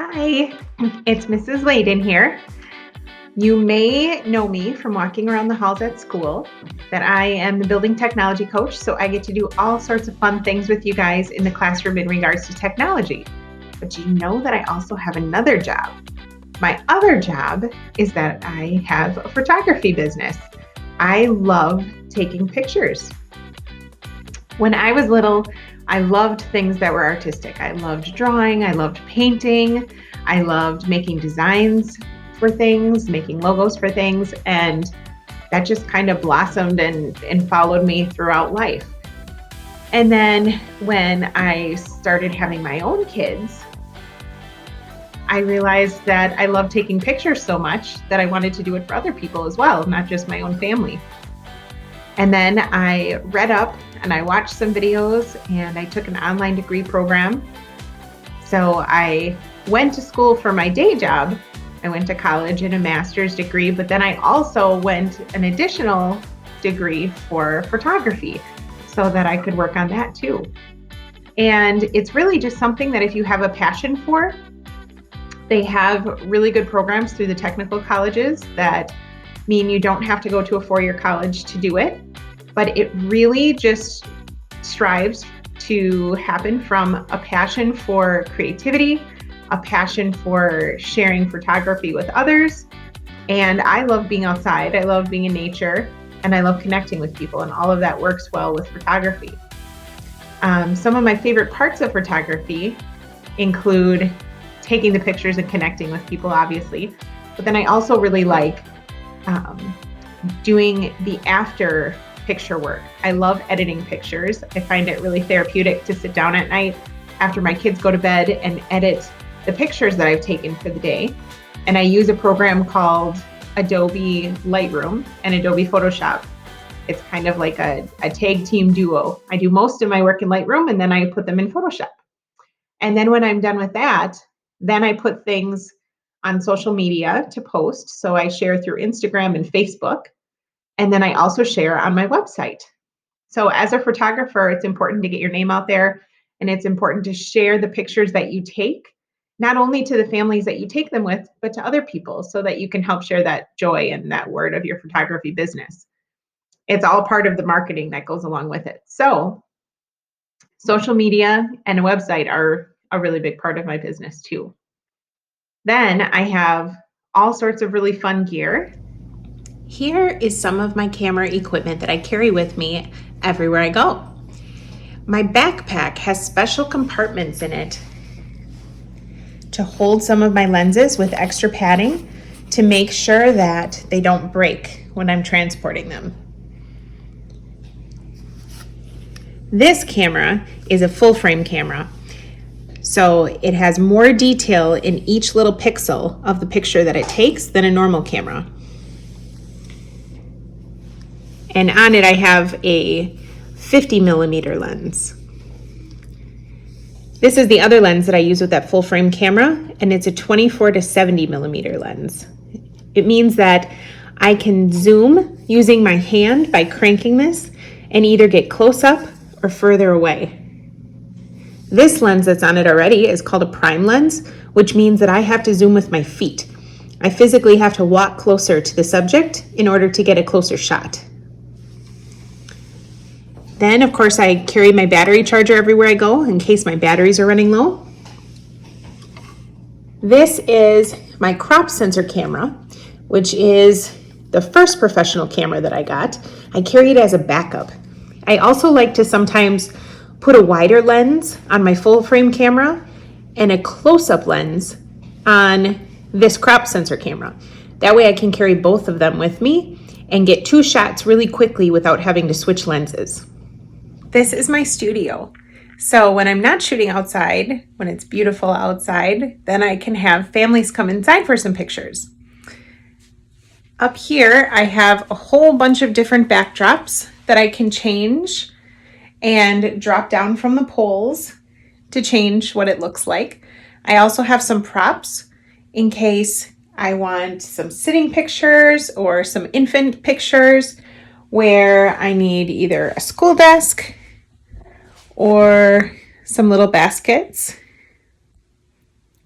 Hi, it's Mrs. Layden here. You may know me from walking around the halls at school, that I am the building technology coach, so I get to do all sorts of fun things with you guys in the classroom in regards to technology. But you know that I also have another job. My other job is that I have a photography business. I love taking pictures. When I was little, I loved things that were artistic. I loved drawing, I loved painting, I loved making designs for things, making logos for things, and that just kind of blossomed and followed me throughout life. And then when I started having my own kids, I realized that I love taking pictures so much that I wanted to do it for other people as well, not just my own family. And then I read up and I watched some videos and I took an online degree program. So I went to school for my day job. I went to college in a master's degree, but then I also went an additional degree for photography so that I could work on that too. And it's really just something that if you have a passion for, they have really good programs through the technical colleges that mean you don't have to go to a four-year college to do it, but it really just strives to happen from a passion for creativity, a passion for sharing photography with others. And I love being outside, I love being in nature, and I love connecting with people, and all of that works well with photography. Some of my favorite parts of photography include taking the pictures and connecting with people, obviously, but then I also really like doing the after picture work. I love editing pictures. I find it really therapeutic to sit down at night after my kids go to bed and edit the pictures that I've taken for the day. And I use a program called Adobe Lightroom and Adobe Photoshop. It's kind of like a tag team duo. I do most of my work in Lightroom and then I put them in Photoshop. And then when I'm done with that, then I put things on social media to post. So I share through Instagram and Facebook. And then I also share on my website. So as a photographer, it's important to get your name out there, and it's important to share the pictures that you take, not only to the families that you take them with, but to other people so that you can help share that joy and that word of your photography business. It's all part of the marketing that goes along with it. So social media and a website are a really big part of my business too. Then I have all sorts of really fun gear. Here is some of my camera equipment that I carry with me everywhere I go. My backpack has special compartments in it to hold some of my lenses with extra padding to make sure that they don't break when I'm transporting them. This camera is a full frame camera, so it has more detail in each little pixel of the picture that it takes than a normal camera. And on it I have a 50 millimeter lens. This is the other lens that I use with that full frame camera, and it's a 24 to 70 millimeter lens. It means that I can zoom using my hand by cranking this and either get close up or further away. This lens that's on it already is called a prime lens, which means that I have to zoom with my feet. I physically have to walk closer to the subject in order to get a closer shot. Then, of course, I carry my battery charger everywhere I go in case my batteries are running low. This is my crop sensor camera, which is the first professional camera that I got. I carry it as a backup. I also like to sometimes put a wider lens on my full frame camera and a close-up lens on this crop sensor camera. That way I can carry both of them with me and get two shots really quickly without having to switch lenses. This is my studio. So when I'm not shooting outside, when it's beautiful outside, then I can have families come inside for some pictures. Up here, I have a whole bunch of different backdrops that I can change and drop down from the poles to change what it looks like. I also have some props in case I want some sitting pictures or some infant pictures where I need either a school desk or some little baskets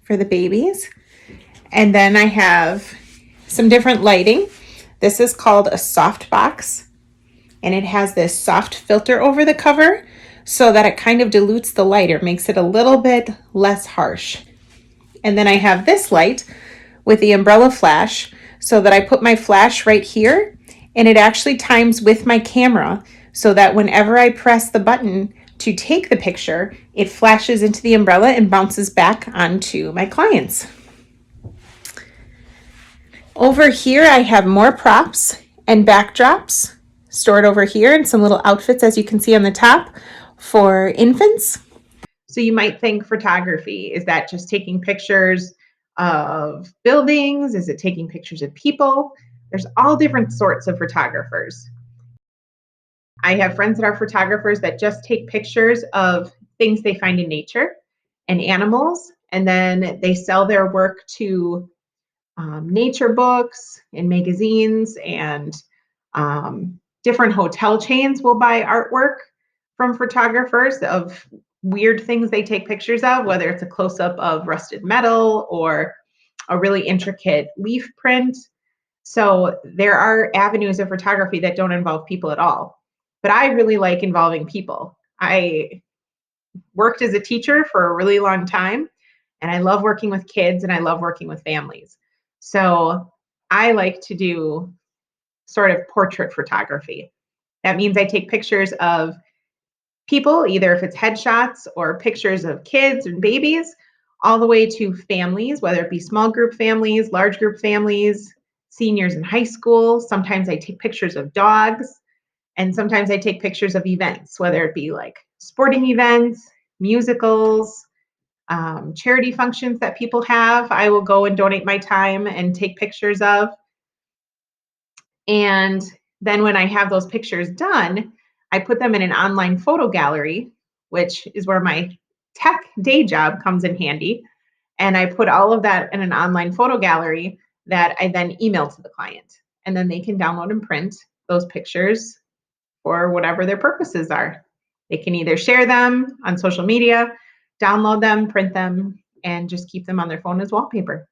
for the babies. And then I have some different lighting. This is called a soft box, and it has this soft filter over the cover so that it kind of dilutes the light or makes it a little bit less harsh. And then I have this light with the umbrella flash so that I put my flash right here, and it actually times with my camera so that whenever I press the button to take the picture, it flashes into the umbrella and bounces back onto my clients. Over here, I have more props and backdrops stored over here and some little outfits, as you can see on the top, for infants. So you might think photography, is that just taking pictures of buildings? Is it taking pictures of people? There's all different sorts of photographers. I have friends that are photographers that just take pictures of things they find in nature and animals, and then they sell their work to nature books and magazines, and different hotel chains will buy artwork from photographers of weird things they take pictures of, whether it's a close up of rusted metal or a really intricate leaf print. So there are avenues of photography that don't involve people at all. But I really like involving people. I worked as a teacher for a really long time, and I love working with kids and I love working with families. So I like to do sort of portrait photography. That means I take pictures of people, either if it's headshots or pictures of kids and babies, all the way to families, whether it be small group families, large group families, seniors in high school. Sometimes I take pictures of dogs, and sometimes I take pictures of events, whether it be like sporting events, musicals, charity functions that people have. I will go and donate my time and take pictures of. And then when I have those pictures done, I put them in an online photo gallery, which is where my tech day job comes in handy. And I put all of that in an online photo gallery that I then email to the client. And then they can download and print those pictures for whatever their purposes are. They can either share them on social media, download them, print them, and just keep them on their phone as wallpaper.